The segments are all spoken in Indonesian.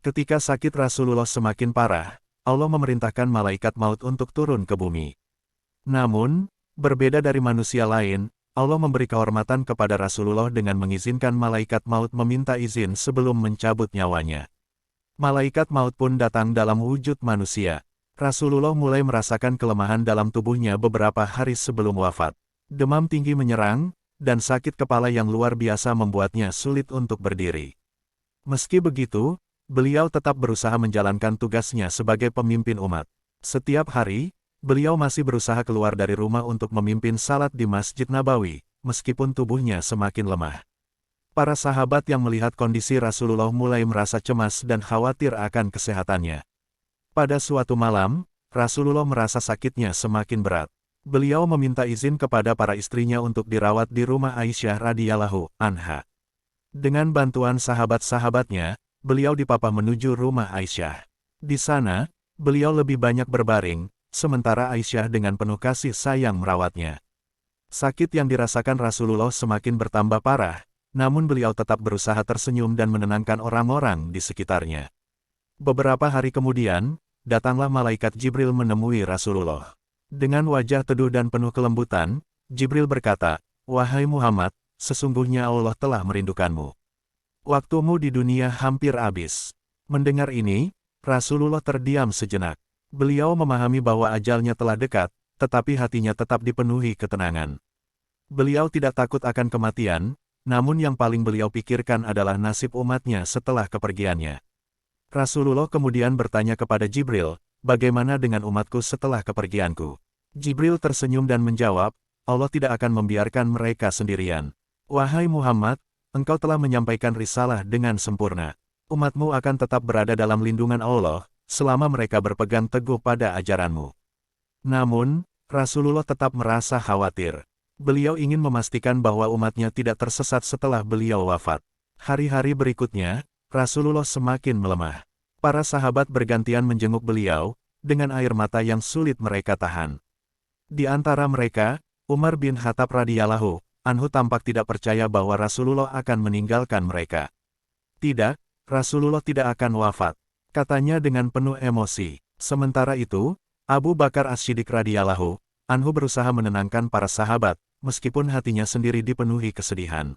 Ketika sakit Rasulullah semakin parah, Allah memerintahkan malaikat maut untuk turun ke bumi. Namun, berbeda dari manusia lain, Allah memberi kehormatan kepada Rasulullah dengan mengizinkan malaikat maut meminta izin sebelum mencabut nyawanya. Malaikat maut pun datang dalam wujud manusia. Rasulullah mulai merasakan kelemahan dalam tubuhnya beberapa hari sebelum wafat. Demam tinggi menyerang, dan sakit kepala yang luar biasa membuatnya sulit untuk berdiri. Meski begitu, beliau tetap berusaha menjalankan tugasnya sebagai pemimpin umat. Setiap hari, beliau masih berusaha keluar dari rumah untuk memimpin salat di Masjid Nabawi, meskipun tubuhnya semakin lemah. Para sahabat yang melihat kondisi Rasulullah mulai merasa cemas dan khawatir akan kesehatannya. Pada suatu malam, Rasulullah merasa sakitnya semakin berat. Beliau meminta izin kepada para istrinya untuk dirawat di rumah Aisyah radhiyallahu anha. Dengan bantuan sahabat-sahabatnya, beliau dipapah menuju rumah Aisyah. Di sana, beliau lebih banyak berbaring, sementara Aisyah dengan penuh kasih sayang merawatnya. Sakit yang dirasakan Rasulullah semakin bertambah parah, namun beliau tetap berusaha tersenyum dan menenangkan orang-orang di sekitarnya. Beberapa hari kemudian, datanglah malaikat Jibril menemui Rasulullah. Dengan wajah teduh dan penuh kelembutan, Jibril berkata, "Wahai Muhammad, sesungguhnya Allah telah merindukanmu. Waktumu di dunia hampir habis." Mendengar ini, Rasulullah terdiam sejenak. Beliau memahami bahwa ajalnya telah dekat, tetapi hatinya tetap dipenuhi ketenangan. Beliau tidak takut akan kematian, namun yang paling beliau pikirkan adalah nasib umatnya setelah kepergiannya. Rasulullah kemudian bertanya kepada Jibril, "Bagaimana dengan umatku setelah kepergianku?" Jibril tersenyum dan menjawab, "Allah tidak akan membiarkan mereka sendirian. Wahai Muhammad, engkau telah menyampaikan risalah dengan sempurna. Umatmu akan tetap berada dalam lindungan Allah, selama mereka berpegang teguh pada ajaranmu." Namun, Rasulullah tetap merasa khawatir. Beliau ingin memastikan bahwa umatnya tidak tersesat setelah beliau wafat. Hari-hari berikutnya, Rasulullah semakin melemah. Para sahabat bergantian menjenguk beliau, dengan air mata yang sulit mereka tahan. Di antara mereka, Umar bin Khattab radhiyallahu anhu tampak tidak percaya bahwa Rasulullah akan meninggalkan mereka. "Tidak, Rasulullah tidak akan wafat," katanya dengan penuh emosi. Sementara itu, Abu Bakar As-Siddiq radhiyallahu anhu berusaha menenangkan para sahabat, meskipun hatinya sendiri dipenuhi kesedihan.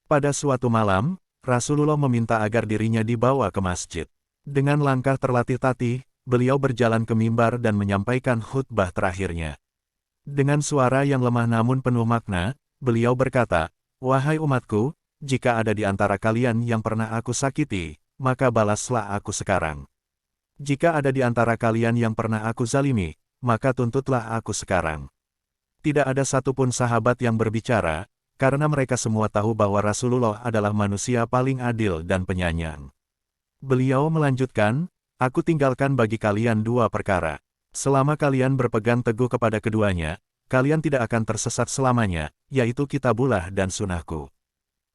Pada suatu malam, Rasulullah meminta agar dirinya dibawa ke masjid. Dengan langkah terlatih-tatih, beliau berjalan ke mimbar dan menyampaikan khutbah terakhirnya. Dengan suara yang lemah namun penuh makna, beliau berkata, "Wahai umatku, jika ada di antara kalian yang pernah aku sakiti, maka balaslah aku sekarang. Jika ada di antara kalian yang pernah aku zalimi, maka tuntutlah aku sekarang." Tidak ada satupun sahabat yang berbicara, karena mereka semua tahu bahwa Rasulullah adalah manusia paling adil dan penyayang. Beliau melanjutkan, "Aku tinggalkan bagi kalian dua perkara. Selama kalian berpegang teguh kepada keduanya, kalian tidak akan tersesat selamanya, yaitu kitabullah dan sunnahku."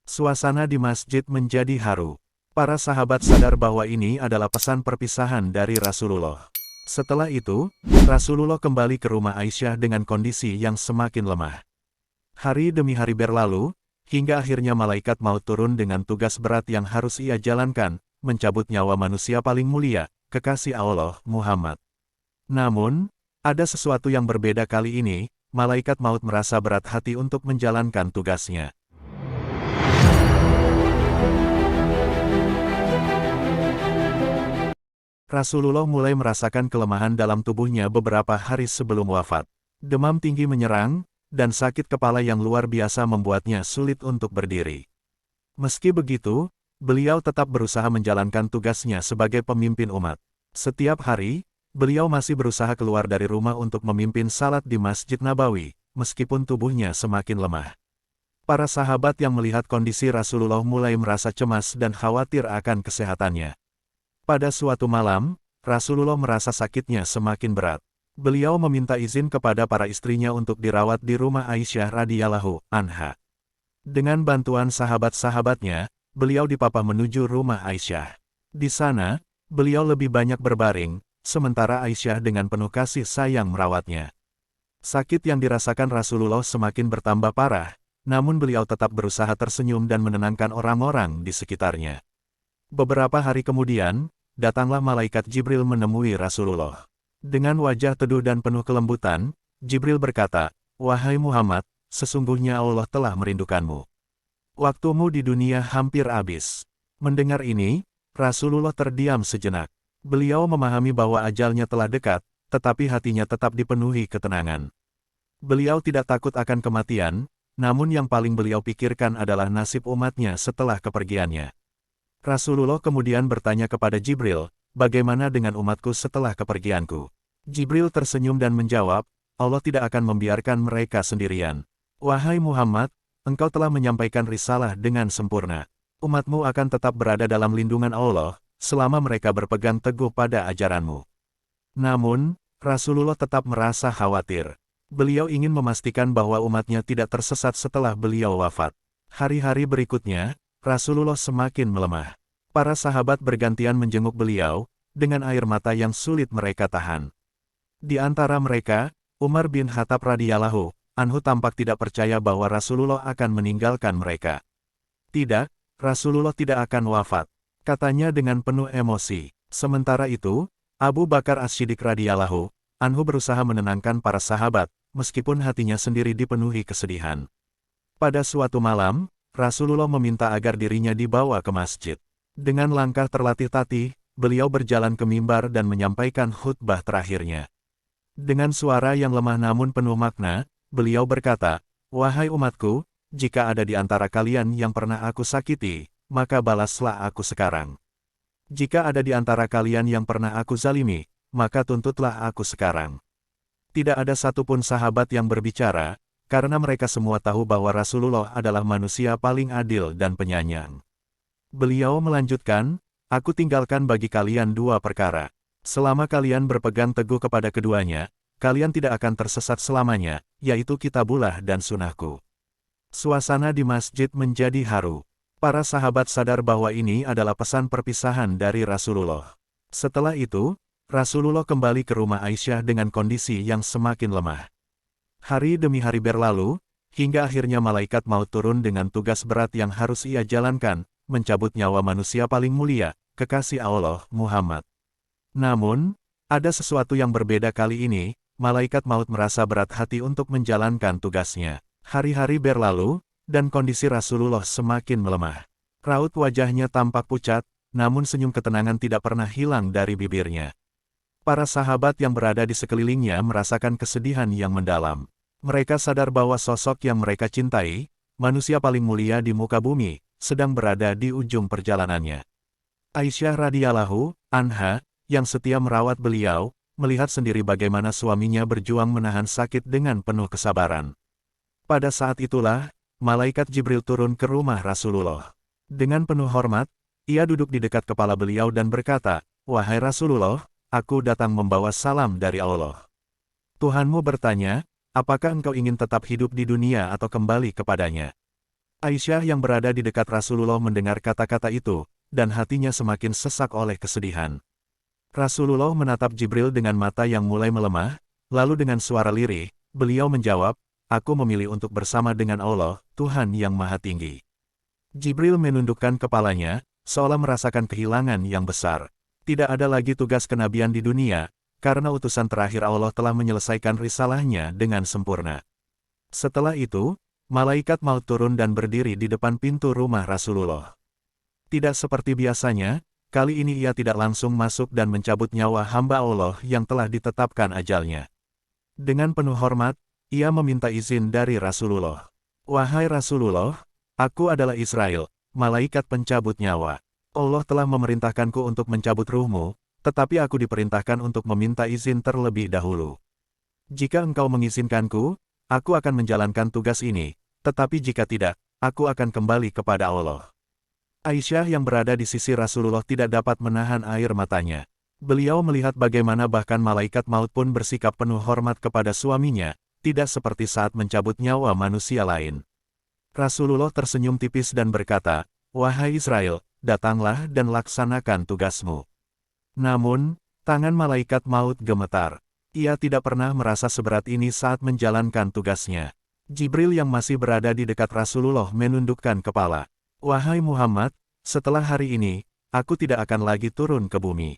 Suasana di masjid menjadi haru. Para sahabat sadar bahwa ini adalah pesan perpisahan dari Rasulullah. Setelah itu, Rasulullah kembali ke rumah Aisyah dengan kondisi yang semakin lemah. Hari demi hari berlalu, hingga akhirnya malaikat maut turun dengan tugas berat yang harus ia jalankan, mencabut nyawa manusia paling mulia, kekasih Allah, Muhammad. Namun, ada sesuatu yang berbeda kali ini, malaikat maut merasa berat hati untuk menjalankan tugasnya. Rasulullah mulai merasakan kelemahan dalam tubuhnya beberapa hari sebelum wafat. Demam tinggi menyerang, dan sakit kepala yang luar biasa membuatnya sulit untuk berdiri. Meski begitu, beliau tetap berusaha menjalankan tugasnya sebagai pemimpin umat. Setiap hari, beliau masih berusaha keluar dari rumah untuk memimpin salat di Masjid Nabawi, meskipun tubuhnya semakin lemah. Para sahabat yang melihat kondisi Rasulullah mulai merasa cemas dan khawatir akan kesehatannya. Pada suatu malam, Rasulullah merasa sakitnya semakin berat. Beliau meminta izin kepada para istrinya untuk dirawat di rumah Aisyah radhiyallahu anha. Dengan bantuan sahabat-sahabatnya, beliau dipapah menuju rumah Aisyah. Di sana, beliau lebih banyak berbaring, sementara Aisyah dengan penuh kasih sayang merawatnya. Sakit yang dirasakan Rasulullah semakin bertambah parah, namun beliau tetap berusaha tersenyum dan menenangkan orang-orang di sekitarnya. Beberapa hari kemudian, datanglah malaikat Jibril menemui Rasulullah. Dengan wajah teduh dan penuh kelembutan, Jibril berkata, "Wahai Muhammad, sesungguhnya Allah telah merindukanmu. Waktumu di dunia hampir habis." Mendengar ini, Rasulullah terdiam sejenak. Beliau memahami bahwa ajalnya telah dekat, tetapi hatinya tetap dipenuhi ketenangan. Beliau tidak takut akan kematian, namun yang paling beliau pikirkan adalah nasib umatnya setelah kepergiannya. Rasulullah kemudian bertanya kepada Jibril, "Bagaimana dengan umatku setelah kepergianku?" Jibril tersenyum dan menjawab, "Allah tidak akan membiarkan mereka sendirian. Wahai Muhammad, engkau telah menyampaikan risalah dengan sempurna. Umatmu akan tetap berada dalam lindungan Allah, selama mereka berpegang teguh pada ajaranmu." Namun, Rasulullah tetap merasa khawatir. Beliau ingin memastikan bahwa umatnya tidak tersesat setelah beliau wafat. Hari-hari berikutnya, Rasulullah semakin melemah. Para sahabat bergantian menjenguk beliau, dengan air mata yang sulit mereka tahan. Di antara mereka, Umar bin Khattab radhiyallahu anhu tampak tidak percaya bahwa Rasulullah akan meninggalkan mereka. "Tidak, Rasulullah tidak akan wafat," katanya dengan penuh emosi. Sementara itu, Abu Bakar As-Siddiq radhiyallahu anhu berusaha menenangkan para sahabat, meskipun hatinya sendiri dipenuhi kesedihan. Pada suatu malam, Rasulullah meminta agar dirinya dibawa ke masjid. Dengan langkah terlatih-tatih, beliau berjalan ke mimbar dan menyampaikan khutbah terakhirnya. Dengan suara yang lemah namun penuh makna, beliau berkata, "Wahai umatku, jika ada di antara kalian yang pernah aku sakiti, maka balaslah aku sekarang. Jika ada di antara kalian yang pernah aku zalimi, maka tuntutlah aku sekarang." Tidak ada satupun sahabat yang berbicara, karena mereka semua tahu bahwa Rasulullah adalah manusia paling adil dan penyayang. Beliau melanjutkan, "Aku tinggalkan bagi kalian dua perkara. Selama kalian berpegang teguh kepada keduanya, kalian tidak akan tersesat selamanya, yaitu kitabullah dan sunahku." Suasana di masjid menjadi haru. Para sahabat sadar bahwa ini adalah pesan perpisahan dari Rasulullah. Setelah itu, Rasulullah kembali ke rumah Aisyah dengan kondisi yang semakin lemah. Hari demi hari berlalu, hingga akhirnya malaikat maut turun dengan tugas berat yang harus ia jalankan, mencabut nyawa manusia paling mulia, kekasih Allah, Muhammad. Namun, ada sesuatu yang berbeda kali ini, malaikat maut merasa berat hati untuk menjalankan tugasnya. Hari-hari berlalu, dan kondisi Rasulullah semakin melemah. Raut wajahnya tampak pucat, namun senyum ketenangan tidak pernah hilang dari bibirnya. Para sahabat yang berada di sekelilingnya merasakan kesedihan yang mendalam. Mereka sadar bahwa sosok yang mereka cintai, manusia paling mulia di muka bumi, sedang berada di ujung perjalanannya. Aisyah radhiyallahu anha, yang setia merawat beliau, melihat sendiri bagaimana suaminya berjuang menahan sakit dengan penuh kesabaran. Pada saat itulah, malaikat Jibril turun ke rumah Rasulullah. Dengan penuh hormat, ia duduk di dekat kepala beliau dan berkata, "Wahai Rasulullah, aku datang membawa salam dari Allah. Tuhanmu bertanya, apakah engkau ingin tetap hidup di dunia atau kembali kepadanya?" Aisyah yang berada di dekat Rasulullah mendengar kata-kata itu, dan hatinya semakin sesak oleh kesedihan. Rasulullah menatap Jibril dengan mata yang mulai melemah, lalu dengan suara lirih, beliau menjawab, "Aku memilih untuk bersama dengan Allah, Tuhan yang Maha Tinggi." Jibril menundukkan kepalanya, seolah merasakan kehilangan yang besar. Tidak ada lagi tugas kenabian di dunia, karena utusan terakhir Allah telah menyelesaikan risalahnya dengan sempurna. Setelah itu, malaikat maut turun dan berdiri di depan pintu rumah Rasulullah. Tidak seperti biasanya, kali ini ia tidak langsung masuk dan mencabut nyawa hamba Allah yang telah ditetapkan ajalnya. Dengan penuh hormat, ia meminta izin dari Rasulullah. "Wahai Rasulullah, aku adalah Israel, malaikat pencabut nyawa. Allah telah memerintahkanku untuk mencabut ruhmu, tetapi aku diperintahkan untuk meminta izin terlebih dahulu. Jika engkau mengizinkanku, aku akan menjalankan tugas ini, tetapi jika tidak, aku akan kembali kepada Allah." Aisyah yang berada di sisi Rasulullah tidak dapat menahan air matanya. Beliau melihat bagaimana bahkan malaikat maut pun bersikap penuh hormat kepada suaminya, tidak seperti saat mencabut nyawa manusia lain. Rasulullah tersenyum tipis dan berkata, "Wahai Israel, datanglah dan laksanakan tugasmu." Namun, tangan malaikat maut gemetar. Ia tidak pernah merasa seberat ini saat menjalankan tugasnya. Jibril yang masih berada di dekat Rasulullah menundukkan kepala. "Wahai Muhammad, setelah hari ini, aku tidak akan lagi turun ke bumi.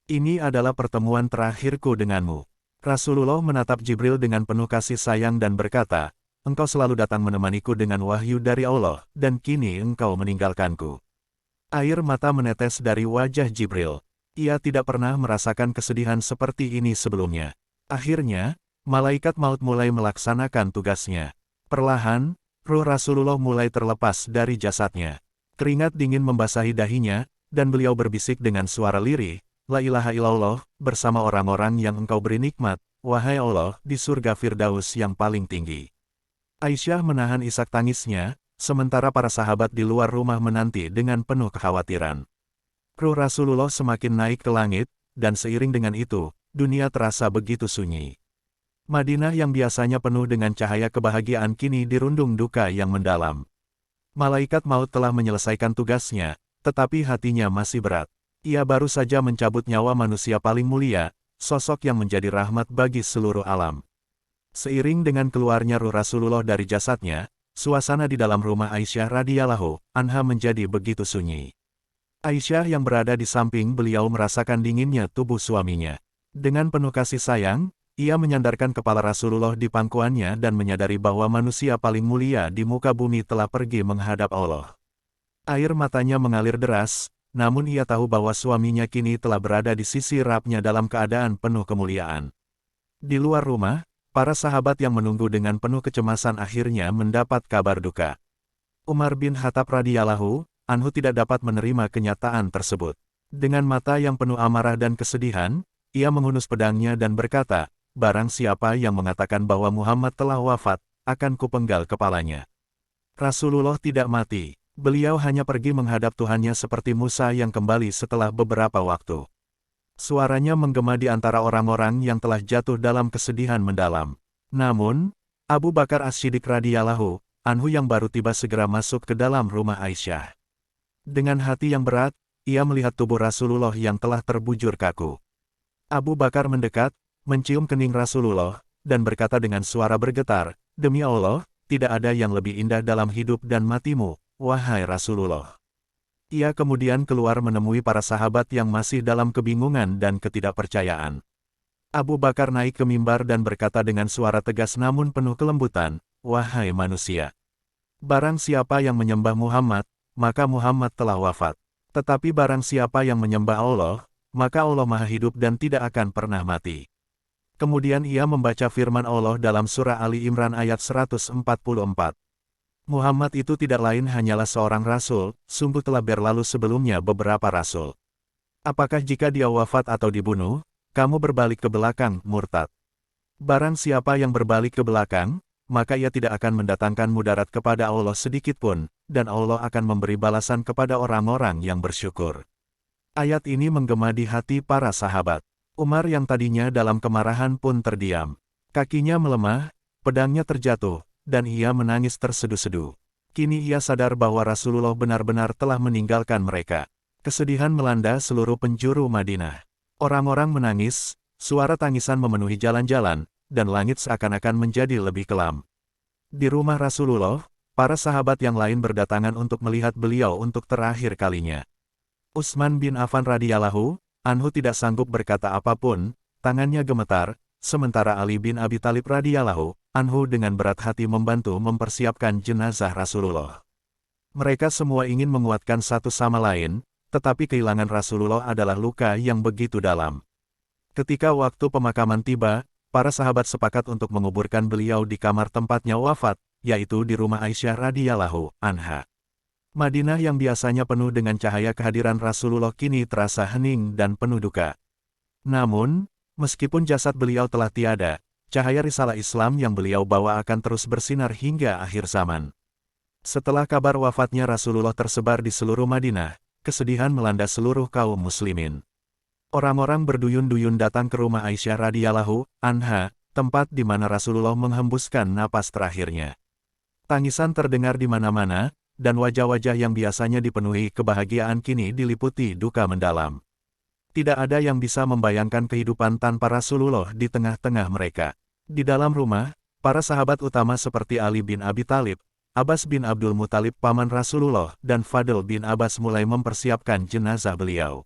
Ini adalah pertemuan terakhirku denganmu. Rasulullah menatap Jibril dengan penuh kasih sayang dan berkata, engkau selalu datang menemaniku dengan wahyu dari Allah, dan kini engkau meninggalkanku. Air mata menetes dari wajah Jibril. Ia tidak pernah merasakan kesedihan seperti ini sebelumnya. Akhirnya, malaikat maut mulai melaksanakan tugasnya. Perlahan, ruh Rasulullah mulai terlepas dari jasadnya. Keringat dingin membasahi dahinya, dan beliau berbisik dengan suara lirih, La ilaha illallah, bersama orang-orang yang engkau beri nikmat, wahai Allah, di surga Firdaus yang paling tinggi. Aisyah menahan isak tangisnya, sementara para sahabat di luar rumah menanti dengan penuh kekhawatiran. Ruh Rasulullah semakin naik ke langit, dan seiring dengan itu, dunia terasa begitu sunyi. Madinah yang biasanya penuh dengan cahaya kebahagiaan kini dirundung duka yang mendalam. Malaikat maut telah menyelesaikan tugasnya, tetapi hatinya masih berat. Ia baru saja mencabut nyawa manusia paling mulia, sosok yang menjadi rahmat bagi seluruh alam. Seiring dengan keluarnya ruh Rasulullah dari jasadnya, suasana di dalam rumah Aisyah radhiyallahu anha menjadi begitu sunyi. Aisyah yang berada di samping beliau merasakan dinginnya tubuh suaminya. Dengan penuh kasih sayang, ia menyandarkan kepala Rasulullah di pangkuannya dan menyadari bahwa manusia paling mulia di muka bumi telah pergi menghadap Allah. Air matanya mengalir deras, namun ia tahu bahwa suaminya kini telah berada di sisi Rabb-Nya dalam keadaan penuh kemuliaan. Di luar rumah, para sahabat yang menunggu dengan penuh kecemasan akhirnya mendapat kabar duka. Umar bin Khattab radhiyallahu anhu tidak dapat menerima kenyataan tersebut. Dengan mata yang penuh amarah dan kesedihan, ia menghunus pedangnya dan berkata, barang siapa yang mengatakan bahwa Muhammad telah wafat, akan kupenggal kepalanya. Rasulullah tidak mati, beliau hanya pergi menghadap Tuhannya seperti Musa yang kembali setelah beberapa waktu. Suaranya menggema di antara orang-orang yang telah jatuh dalam kesedihan mendalam. Namun, Abu Bakar As-Siddiq radhiyallahu anhu yang baru tiba segera masuk ke dalam rumah Aisyah. Dengan hati yang berat, ia melihat tubuh Rasulullah yang telah terbujur kaku. Abu Bakar mendekat, mencium kening Rasulullah, dan berkata dengan suara bergetar, demi Allah, tidak ada yang lebih indah dalam hidup dan matimu, wahai Rasulullah. Ia kemudian keluar menemui para sahabat yang masih dalam kebingungan dan ketidakpercayaan. Abu Bakar naik ke mimbar dan berkata dengan suara tegas namun penuh kelembutan, wahai manusia. Barang siapa yang menyembah Muhammad, maka Muhammad telah wafat. Tetapi barang siapa yang menyembah Allah, maka Allah Maha Hidup dan tidak akan pernah mati. Kemudian ia membaca firman Allah dalam surah Ali Imran ayat 144. Muhammad itu tidak lain hanyalah seorang rasul, sungguh telah berlalu sebelumnya beberapa rasul. Apakah jika dia wafat atau dibunuh, kamu berbalik ke belakang, murtad? Barang siapa yang berbalik ke belakang, maka ia tidak akan mendatangkan mudarat kepada Allah sedikitpun, dan Allah akan memberi balasan kepada orang-orang yang bersyukur. Ayat ini menggema di hati para sahabat. Umar yang tadinya dalam kemarahan pun terdiam. Kakinya melemah, pedangnya terjatuh, dan ia menangis terseduh-seduh. Kini ia sadar bahwa Rasulullah benar-benar telah meninggalkan mereka. Kesedihan melanda seluruh penjuru Madinah. Orang-orang menangis, suara tangisan memenuhi jalan-jalan, dan langit seakan-akan menjadi lebih kelam. Di rumah Rasulullah, para sahabat yang lain berdatangan untuk melihat beliau untuk terakhir kalinya. Utsman bin Affan radhiyallahu anhu tidak sanggup berkata apapun, tangannya gemetar, sementara Ali bin Abi Thalib radhiyallahu anhu dengan berat hati membantu mempersiapkan jenazah Rasulullah. Mereka semua ingin menguatkan satu sama lain, tetapi kehilangan Rasulullah adalah luka yang begitu dalam. Ketika waktu pemakaman tiba, para sahabat sepakat untuk menguburkan beliau di kamar tempatnya wafat, yaitu di rumah Aisyah radhiyallahu anha. Madinah yang biasanya penuh dengan cahaya kehadiran Rasulullah kini terasa hening dan penuh duka. Namun, meskipun jasad beliau telah tiada, cahaya risalah Islam yang beliau bawa akan terus bersinar hingga akhir zaman. Setelah kabar wafatnya Rasulullah tersebar di seluruh Madinah, kesedihan melanda seluruh kaum muslimin. Orang-orang berduyun-duyun datang ke rumah Aisyah radhiyallahu anha, tempat di mana Rasulullah menghembuskan napas terakhirnya. Tangisan terdengar di mana-mana, dan wajah-wajah yang biasanya dipenuhi kebahagiaan kini diliputi duka mendalam. Tidak ada yang bisa membayangkan kehidupan tanpa Rasulullah di tengah-tengah mereka. Di dalam rumah, para sahabat utama seperti Ali bin Abi Thalib, Abbas bin Abdul Muthalib paman Rasulullah dan Fadl bin Abbas mulai mempersiapkan jenazah beliau.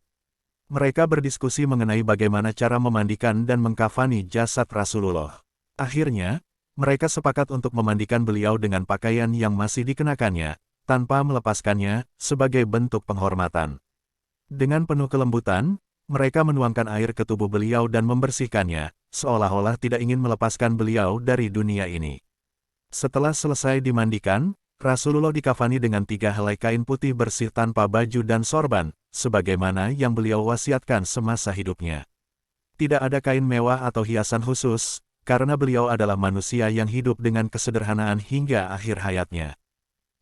Mereka berdiskusi mengenai bagaimana cara memandikan dan mengkafani jasad Rasulullah. Akhirnya, mereka sepakat untuk memandikan beliau dengan pakaian yang masih dikenakannya, tanpa melepaskannya, sebagai bentuk penghormatan. Dengan penuh kelembutan, mereka menuangkan air ke tubuh beliau dan membersihkannya, seolah-olah tidak ingin melepaskan beliau dari dunia ini. Setelah selesai dimandikan, Rasulullah dikafani dengan 3 helai kain putih bersih tanpa baju dan sorban, sebagaimana yang beliau wasiatkan semasa hidupnya. Tidak ada kain mewah atau hiasan khusus, karena beliau adalah manusia yang hidup dengan kesederhanaan hingga akhir hayatnya.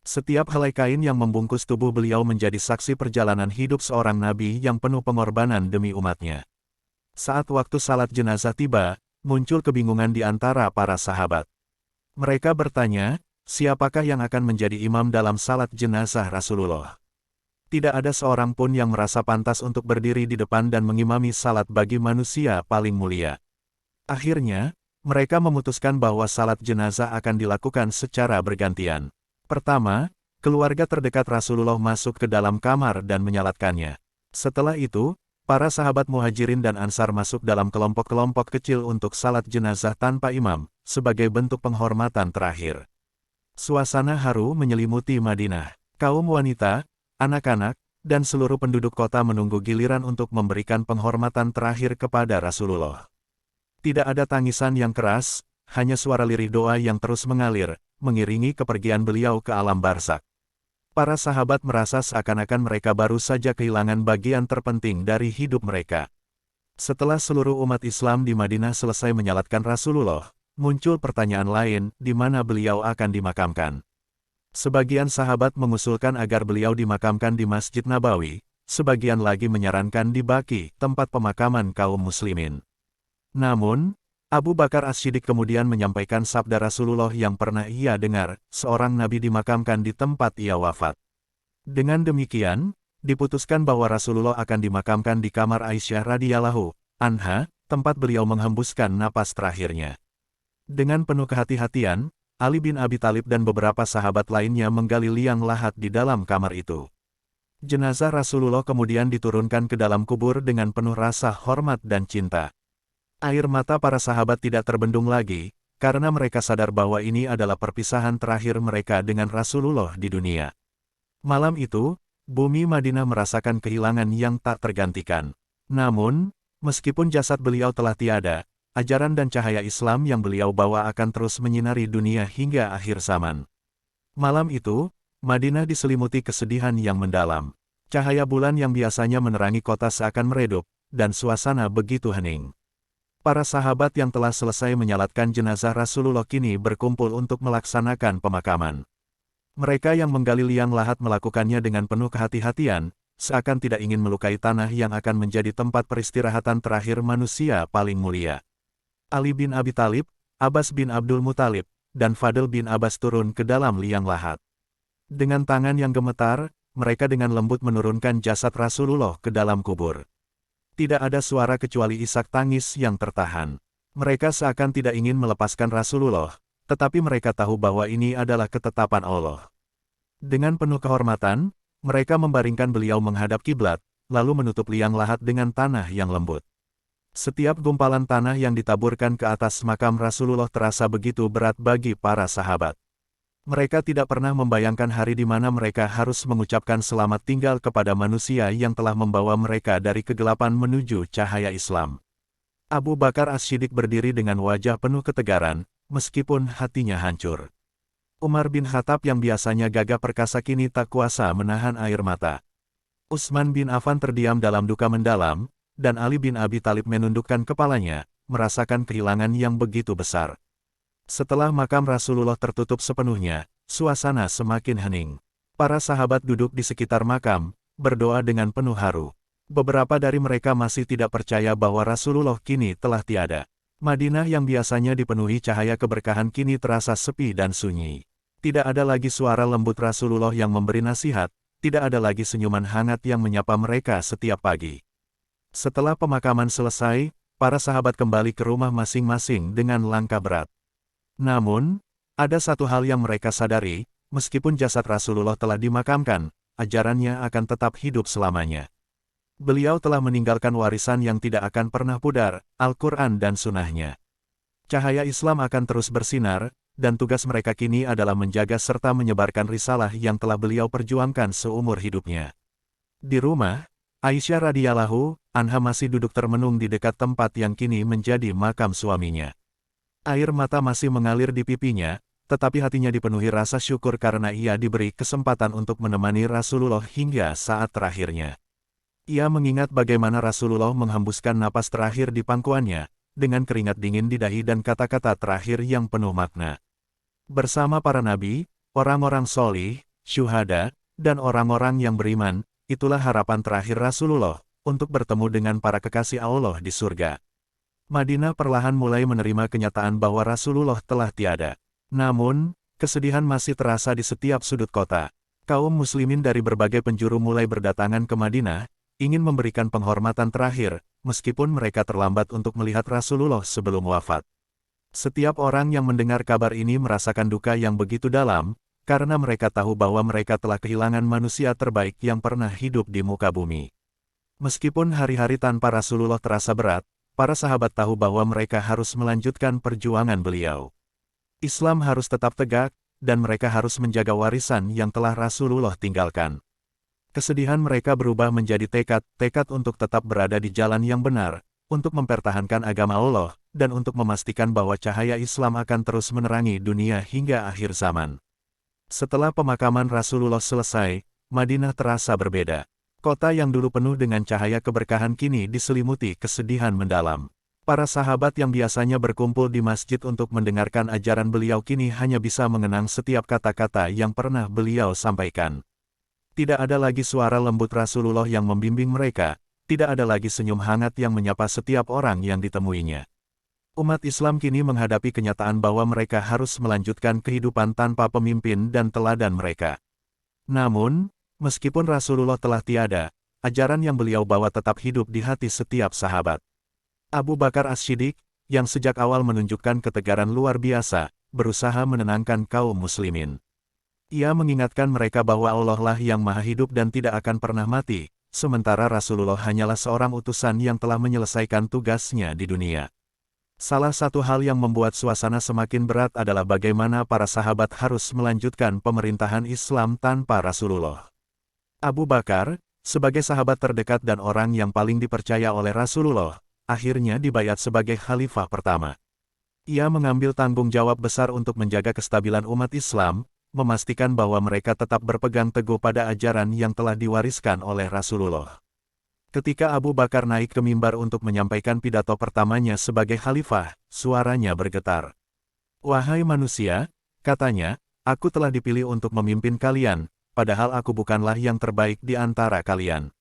Setiap helai kain yang membungkus tubuh beliau menjadi saksi perjalanan hidup seorang nabi yang penuh pengorbanan demi umatnya. Saat waktu salat jenazah tiba, muncul kebingungan di antara para sahabat. Mereka bertanya, siapakah yang akan menjadi imam dalam salat jenazah Rasulullah? Tidak ada seorang pun yang merasa pantas untuk berdiri di depan dan mengimami salat bagi manusia paling mulia. Akhirnya, mereka memutuskan bahwa salat jenazah akan dilakukan secara bergantian. Pertama, keluarga terdekat Rasulullah masuk ke dalam kamar dan menyalatkannya. Setelah itu, para sahabat Muhajirin dan Ansar masuk dalam kelompok-kelompok kecil untuk salat jenazah tanpa imam, sebagai bentuk penghormatan terakhir. Suasana haru menyelimuti Madinah. Kaum wanita, anak-anak, dan seluruh penduduk kota menunggu giliran untuk memberikan penghormatan terakhir kepada Rasulullah. Tidak ada tangisan yang keras, hanya suara lirih doa yang terus mengalir, mengiringi kepergian beliau ke alam barzakh. Para sahabat merasa seakan-akan mereka baru saja kehilangan bagian terpenting dari hidup mereka. Setelah seluruh umat Islam di Madinah selesai menyalatkan Rasulullah, muncul pertanyaan lain, di mana beliau akan dimakamkan. Sebagian sahabat mengusulkan agar beliau dimakamkan di Masjid Nabawi, sebagian lagi menyarankan di Baqi, tempat pemakaman kaum muslimin. Namun, Abu Bakar As-Siddiq kemudian menyampaikan sabda Rasulullah yang pernah ia dengar, seorang nabi dimakamkan di tempat ia wafat. Dengan demikian, diputuskan bahwa Rasulullah akan dimakamkan di kamar Aisyah radhiyallahu anha, tempat beliau menghembuskan napas terakhirnya. Dengan penuh kehati-hatian, Ali bin Abi Thalib dan beberapa sahabat lainnya menggali liang lahat di dalam kamar itu. Jenazah Rasulullah kemudian diturunkan ke dalam kubur dengan penuh rasa hormat dan cinta. Air mata para sahabat tidak terbendung lagi, karena mereka sadar bahwa ini adalah perpisahan terakhir mereka dengan Rasulullah di dunia. Malam itu, bumi Madinah merasakan kehilangan yang tak tergantikan. Namun, meskipun jasad beliau telah tiada, ajaran dan cahaya Islam yang beliau bawa akan terus menyinari dunia hingga akhir zaman. Malam itu, Madinah diselimuti kesedihan yang mendalam. Cahaya bulan yang biasanya menerangi kota seakan meredup, dan suasana begitu hening. Para sahabat yang telah selesai menyalatkan jenazah Rasulullah kini berkumpul untuk melaksanakan pemakaman. Mereka yang menggali liang lahat melakukannya dengan penuh kehati-hatian, seakan tidak ingin melukai tanah yang akan menjadi tempat peristirahatan terakhir manusia paling mulia. Ali bin Abi Thalib, Abbas bin Abdul Muthalib, dan Fadl bin Abbas turun ke dalam liang lahat. Dengan tangan yang gemetar, mereka dengan lembut menurunkan jasad Rasulullah ke dalam kubur. Tidak ada suara kecuali isak tangis yang tertahan. Mereka seakan tidak ingin melepaskan Rasulullah, tetapi mereka tahu bahwa ini adalah ketetapan Allah. Dengan penuh kehormatan, mereka membaringkan beliau menghadap kiblat, lalu menutup liang lahat dengan tanah yang lembut. Setiap gumpalan tanah yang ditaburkan ke atas makam Rasulullah terasa begitu berat bagi para sahabat. Mereka tidak pernah membayangkan hari di mana mereka harus mengucapkan selamat tinggal kepada manusia yang telah membawa mereka dari kegelapan menuju cahaya Islam. Abu Bakar As-Siddiq berdiri dengan wajah penuh ketegaran, meskipun hatinya hancur. Umar bin Khattab yang biasanya gagah perkasa kini tak kuasa menahan air mata. Utsman bin Affan terdiam dalam duka mendalam, dan Ali bin Abi Thalib menundukkan kepalanya, merasakan kehilangan yang begitu besar. Setelah makam Rasulullah tertutup sepenuhnya, suasana semakin hening. Para sahabat duduk di sekitar makam, berdoa dengan penuh haru. Beberapa dari mereka masih tidak percaya bahwa Rasulullah kini telah tiada. Madinah yang biasanya dipenuhi cahaya keberkahan kini terasa sepi dan sunyi. Tidak ada lagi suara lembut Rasulullah yang memberi nasihat, tidak ada lagi senyuman hangat yang menyapa mereka setiap pagi. Setelah pemakaman selesai, para sahabat kembali ke rumah masing-masing dengan langkah berat. Namun, ada satu hal yang mereka sadari, Meskipun jasad Rasulullah telah dimakamkan, ajarannya akan tetap hidup selamanya. Beliau telah meninggalkan warisan yang tidak akan pernah pudar, Al-Quran dan Sunnah-Nya. Cahaya Islam akan terus bersinar, dan tugas mereka kini adalah menjaga serta menyebarkan risalah yang telah beliau perjuangkan seumur hidupnya. Di rumah, Aisyah radhiyallahu anha masih duduk termenung di dekat tempat yang kini menjadi makam suaminya. Air mata masih mengalir di pipinya, tetapi hatinya dipenuhi rasa syukur karena ia diberi kesempatan untuk menemani Rasulullah hingga saat terakhirnya. Ia mengingat bagaimana Rasulullah menghembuskan napas terakhir di pangkuannya, dengan keringat dingin di dahi dan kata-kata terakhir yang penuh makna. Bersama para nabi, orang-orang solih, syuhada, dan orang-orang yang beriman, itulah harapan terakhir Rasulullah, untuk bertemu dengan para kekasih Allah di surga. Madinah perlahan mulai menerima kenyataan bahwa Rasulullah telah tiada. Namun, kesedihan masih terasa di setiap sudut kota. Kaum muslimin dari berbagai penjuru mulai berdatangan ke Madinah, ingin memberikan penghormatan terakhir, meskipun mereka terlambat untuk melihat Rasulullah sebelum wafat. Setiap orang yang mendengar kabar ini merasakan duka yang begitu dalam, karena mereka tahu bahwa mereka telah kehilangan manusia terbaik yang pernah hidup di muka bumi. Meskipun hari-hari tanpa Rasulullah terasa berat, para sahabat tahu bahwa mereka harus melanjutkan perjuangan beliau. Islam harus tetap tegak, dan mereka harus menjaga warisan yang telah Rasulullah tinggalkan. Kesedihan mereka berubah menjadi tekad untuk tetap berada di jalan yang benar, untuk mempertahankan agama Allah, dan untuk memastikan bahwa cahaya Islam akan terus menerangi dunia hingga akhir zaman. Setelah pemakaman Rasulullah selesai, Madinah terasa berbeda. Kota yang dulu penuh dengan cahaya keberkahan kini diselimuti kesedihan mendalam. Para sahabat yang biasanya berkumpul di masjid untuk mendengarkan ajaran beliau kini hanya bisa mengenang setiap kata-kata yang pernah beliau sampaikan. Tidak ada lagi suara lembut Rasulullah yang membimbing mereka, tidak ada lagi senyum hangat yang menyapa setiap orang yang ditemuinya. Umat Islam kini menghadapi kenyataan bahwa mereka harus melanjutkan kehidupan tanpa pemimpin dan teladan mereka. Namun, meskipun Rasulullah telah tiada, ajaran yang beliau bawa tetap hidup di hati setiap sahabat. Abu Bakar As-Siddiq, yang sejak awal menunjukkan ketegaran luar biasa, berusaha menenangkan kaum muslimin. Ia mengingatkan mereka bahwa Allah lah yang maha hidup dan tidak akan pernah mati, sementara Rasulullah hanyalah seorang utusan yang telah menyelesaikan tugasnya di dunia. Salah satu hal yang membuat suasana semakin berat adalah bagaimana para sahabat harus melanjutkan pemerintahan Islam tanpa Rasulullah. Abu Bakar, sebagai sahabat terdekat dan orang yang paling dipercaya oleh Rasulullah, akhirnya dibayat sebagai khalifah pertama. Ia mengambil tanggung jawab besar untuk menjaga kestabilan umat Islam, memastikan bahwa mereka tetap berpegang teguh pada ajaran yang telah diwariskan oleh Rasulullah. Ketika Abu Bakar naik ke mimbar untuk menyampaikan pidato pertamanya sebagai khalifah, suaranya bergetar. "Wahai manusia," katanya, "aku telah dipilih untuk memimpin kalian, padahal aku bukanlah yang terbaik di antara kalian.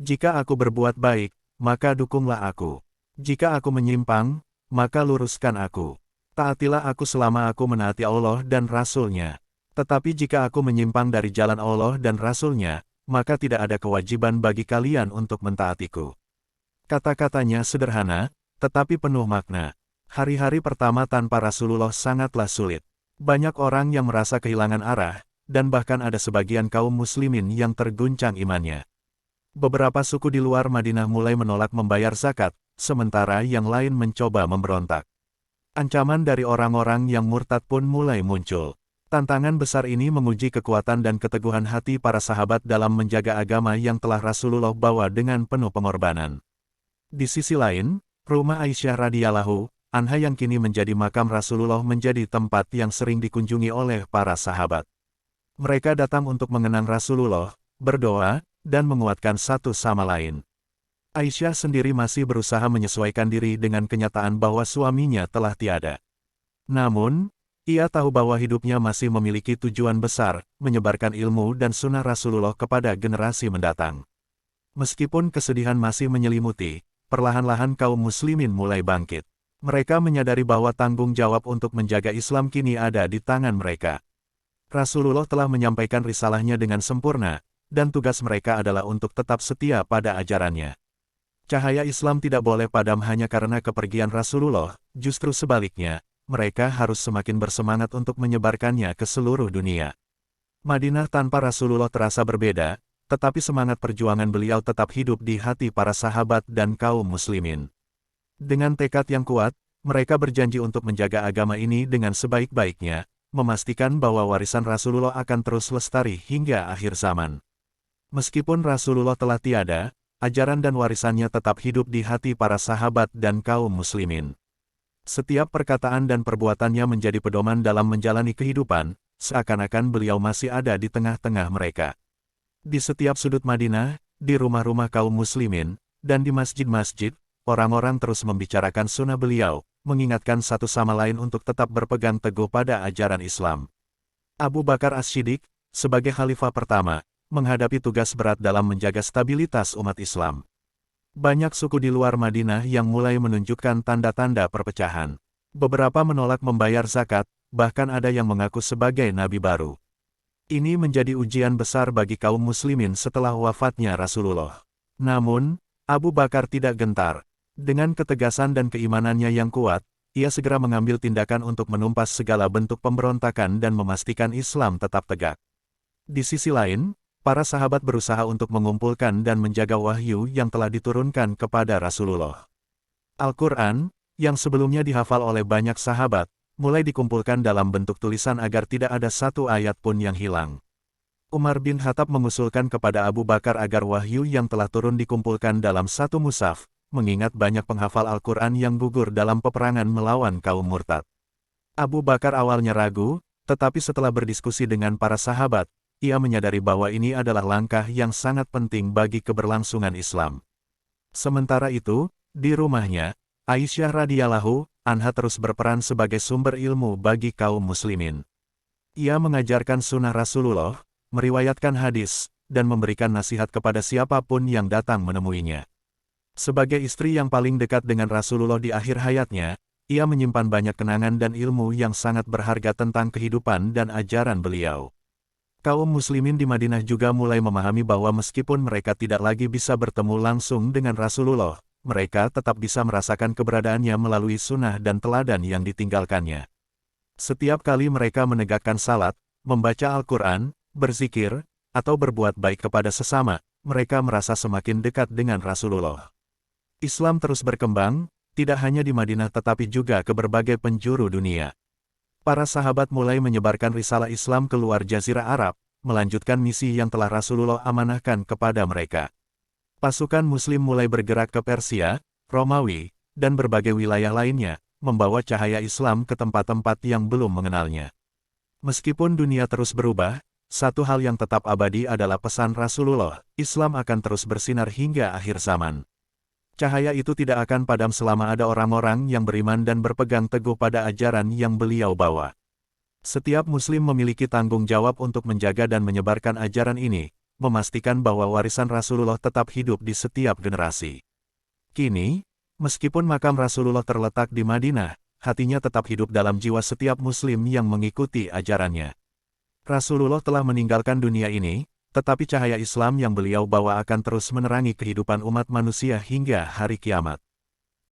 Jika aku berbuat baik, maka dukunglah aku. Jika aku menyimpang, maka luruskan aku. Taatilah aku selama aku menaati Allah dan Rasul-Nya. Tetapi jika aku menyimpang dari jalan Allah dan Rasul-Nya, maka tidak ada kewajiban bagi kalian untuk mentaatiku." Kata-katanya sederhana, tetapi penuh makna. Hari-hari pertama tanpa Rasulullah sangatlah sulit. Banyak orang yang merasa kehilangan arah, dan bahkan ada sebagian kaum muslimin yang terguncang imannya. Beberapa suku di luar Madinah mulai menolak membayar zakat, sementara yang lain mencoba memberontak. Ancaman dari orang-orang yang murtad pun mulai muncul. Tantangan besar ini menguji kekuatan dan keteguhan hati para sahabat dalam menjaga agama yang telah Rasulullah bawa dengan penuh pengorbanan. Di sisi lain, rumah Aisyah radhiyallahu anha yang kini menjadi makam Rasulullah menjadi tempat yang sering dikunjungi oleh para sahabat. Mereka datang untuk mengenang Rasulullah, berdoa, dan menguatkan satu sama lain. Aisyah sendiri masih berusaha menyesuaikan diri dengan kenyataan bahwa suaminya telah tiada. Namun, ia tahu bahwa hidupnya masih memiliki tujuan besar, menyebarkan ilmu dan sunnah Rasulullah kepada generasi mendatang. Meskipun kesedihan masih menyelimuti, perlahan-lahan kaum muslimin mulai bangkit. Mereka menyadari bahwa tanggung jawab untuk menjaga Islam kini ada di tangan mereka. Rasulullah telah menyampaikan risalahnya dengan sempurna, dan tugas mereka adalah untuk tetap setia pada ajarannya. Cahaya Islam tidak boleh padam hanya karena kepergian Rasulullah, justru sebaliknya, mereka harus semakin bersemangat untuk menyebarkannya ke seluruh dunia. Madinah tanpa Rasulullah terasa berbeda, tetapi semangat perjuangan beliau tetap hidup di hati para sahabat dan kaum muslimin. Dengan tekad yang kuat, mereka berjanji untuk menjaga agama ini dengan sebaik-baiknya, memastikan bahwa warisan Rasulullah akan terus lestari hingga akhir zaman. Meskipun Rasulullah telah tiada, ajaran dan warisannya tetap hidup di hati para sahabat dan kaum muslimin. Setiap perkataan dan perbuatannya menjadi pedoman dalam menjalani kehidupan, seakan-akan beliau masih ada di tengah-tengah mereka. Di setiap sudut Madinah, di rumah-rumah kaum muslimin, dan di masjid-masjid, orang-orang terus membicarakan sunnah beliau, mengingatkan satu sama lain untuk tetap berpegang teguh pada ajaran Islam. Abu Bakar As-Siddiq, sebagai khalifah pertama, menghadapi tugas berat dalam menjaga stabilitas umat Islam. Banyak suku di luar Madinah yang mulai menunjukkan tanda-tanda perpecahan. Beberapa menolak membayar zakat, bahkan ada yang mengaku sebagai nabi baru. Ini menjadi ujian besar bagi kaum muslimin setelah wafatnya Rasulullah. Namun, Abu Bakar tidak gentar. Dengan ketegasan dan keimanannya yang kuat, ia segera mengambil tindakan untuk menumpas segala bentuk pemberontakan dan memastikan Islam tetap tegak. Di sisi lain, para sahabat berusaha untuk mengumpulkan dan menjaga wahyu yang telah diturunkan kepada Rasulullah. Al-Quran, yang sebelumnya dihafal oleh banyak sahabat, mulai dikumpulkan dalam bentuk tulisan agar tidak ada satu ayat pun yang hilang. Umar bin Khattab mengusulkan kepada Abu Bakar agar wahyu yang telah turun dikumpulkan dalam satu mushaf, mengingat banyak penghafal Al-Quran yang gugur dalam peperangan melawan kaum murtad. Abu Bakar awalnya ragu, tetapi setelah berdiskusi dengan para sahabat, ia menyadari bahwa ini adalah langkah yang sangat penting bagi keberlangsungan Islam. Sementara itu, di rumahnya, Aisyah radhiyallahu anha terus berperan sebagai sumber ilmu bagi kaum muslimin. Ia mengajarkan sunnah Rasulullah, meriwayatkan hadis, dan memberikan nasihat kepada siapapun yang datang menemuinya. Sebagai istri yang paling dekat dengan Rasulullah di akhir hayatnya, ia menyimpan banyak kenangan dan ilmu yang sangat berharga tentang kehidupan dan ajaran beliau. Kaum muslimin di Madinah juga mulai memahami bahwa meskipun mereka tidak lagi bisa bertemu langsung dengan Rasulullah, mereka tetap bisa merasakan keberadaannya melalui sunnah dan teladan yang ditinggalkannya. Setiap kali mereka menegakkan salat, membaca Al-Quran, berzikir, atau berbuat baik kepada sesama, mereka merasa semakin dekat dengan Rasulullah. Islam terus berkembang, tidak hanya di Madinah tetapi juga ke berbagai penjuru dunia. Para sahabat mulai menyebarkan risalah Islam ke luar Jazirah Arab, melanjutkan misi yang telah Rasulullah amanahkan kepada mereka. Pasukan Muslim mulai bergerak ke Persia, Romawi, dan berbagai wilayah lainnya, membawa cahaya Islam ke tempat-tempat yang belum mengenalnya. Meskipun dunia terus berubah, satu hal yang tetap abadi adalah pesan Rasulullah, Islam akan terus bersinar hingga akhir zaman. Cahaya itu tidak akan padam selama ada orang-orang yang beriman dan berpegang teguh pada ajaran yang beliau bawa. Setiap muslim memiliki tanggung jawab untuk menjaga dan menyebarkan ajaran ini, memastikan bahwa warisan Rasulullah tetap hidup di setiap generasi. Kini, meskipun makam Rasulullah terletak di Madinah, hatinya tetap hidup dalam jiwa setiap muslim yang mengikuti ajarannya. Rasulullah telah meninggalkan dunia ini, tetapi cahaya Islam yang beliau bawa akan terus menerangi kehidupan umat manusia hingga hari kiamat.